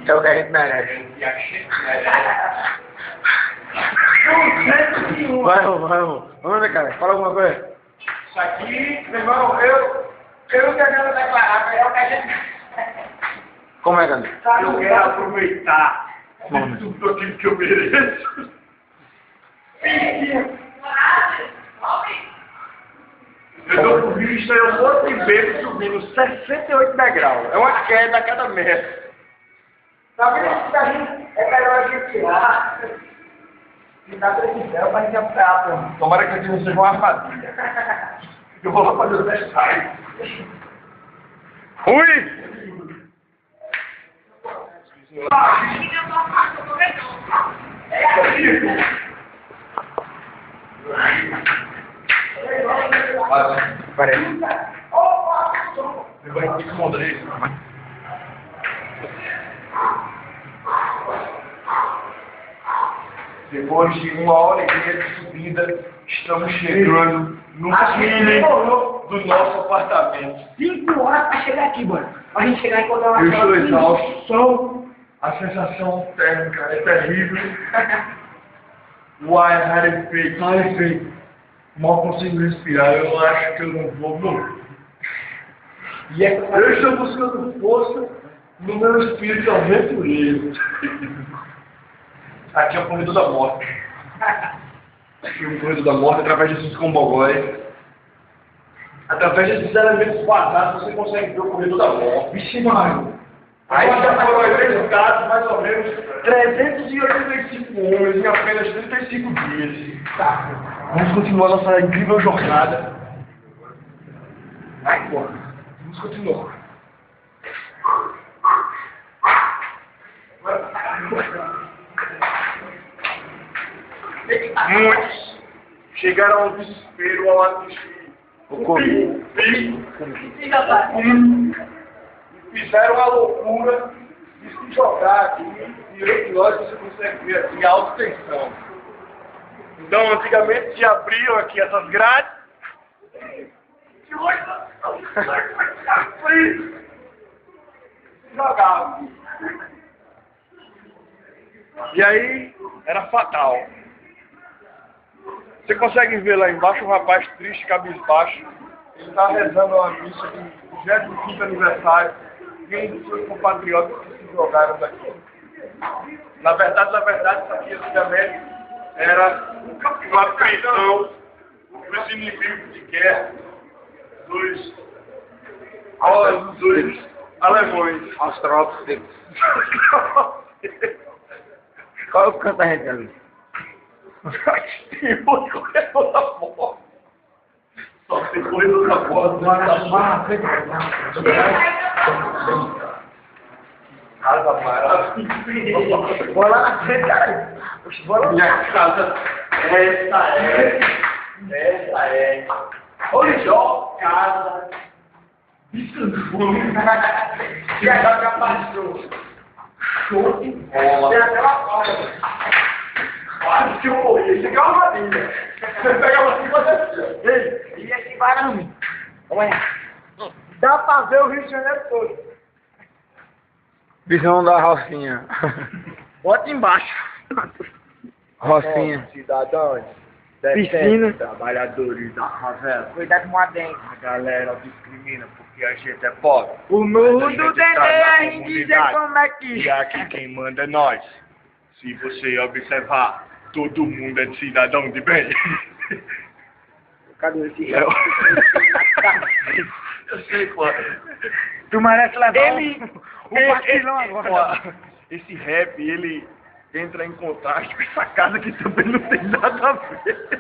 É o que a gente merece. Vai, vamos. Vamos ver, cara. Fala alguma coisa. Isso aqui, meu irmão, eu não quero declarar, é o que a gente... Como é, cara? Eu quero aproveitar tudo aquilo que eu mereço. Eu tô com vista, eu vou te ver subindo 68 degraus. É uma queda a cada metro. Tá vendo isso daí? É melhor a gente tirar. E dá precisão pra gente apoiar, pô. Tomara que aqui não seja uma armadilha. Eu vou lá fazer o detalhe. Fui! Parece. Eu vou aqui com o André. Depois de 1 hora e meia de subida, estamos chegando no fim do nosso apartamento. 5 horas pra chegar aqui, mano. Pra gente chegar e encontrar uma Eu estou exausto. A sensação térmica é terrível. O ar é rarefeito. Mal consigo respirar. Eu acho que eu não vou morrer. Eu estou buscando força no meu espírito aventureiro. Aqui é o corredor da morte. Aqui é o corredor da morte, através desses combogóis. Através desses elementos quadrados, você consegue ver o corredor da morte. Vixe, mano. Aí já foram executados mais ou menos 385 homens em apenas 35 dias. Tá. Vamos continuar nossa incrível jornada. Vai, porra. Vamos continuar. Muitos chegaram ao desespero ao atingir o fizeram a loucura de se jogar aqui e entre nós você consegue ver aqui a alta tensão. Então, antigamente se abriam aqui essas grades e hoje jogavam. E aí era fatal. Você consegue ver lá embaixo um rapaz triste, cabisbaixo. Ele está rezando uma missa do 25º aniversário de um dos seus compatriotas que se jogaram daqui. Na verdade, isso aqui antigamente era uma prisão dos inimigos de guerra dos alemães. As tropas deles. Qual é o canto da gente ali? Tem o corredor da morte. Só tem corredor da morte. Casa maravilhosa. Bora lá na frente, cara. Bora lá. Minha casa, essa é. Olha só, casa. E a joga passou. Show de bola. Tem até uma cobra. Quase que eu morri. Isso aqui é uma armadilha. Você pega uma assim, você... Ei, e esse barame? Olha. Dá pra ver o Rio de Janeiro todo. Visão da Rocinha. Bota embaixo. Rocinha. Cidadãos, Piscina. trabalhadores da favela. Cuidado com a dente. A galera discrimina porque a gente é pobre. O Mas mundo a gente tem tá na a gente dizer comunidade. como é que... E aqui quem manda é nós. Se você observar, todo mundo é cidadão de bem. Cadê esse Eu sei, pô. Tu merece levar Ele, um pastilhão agora. esse rap, ele entra em contraste com essa casa que também não tem nada a ver.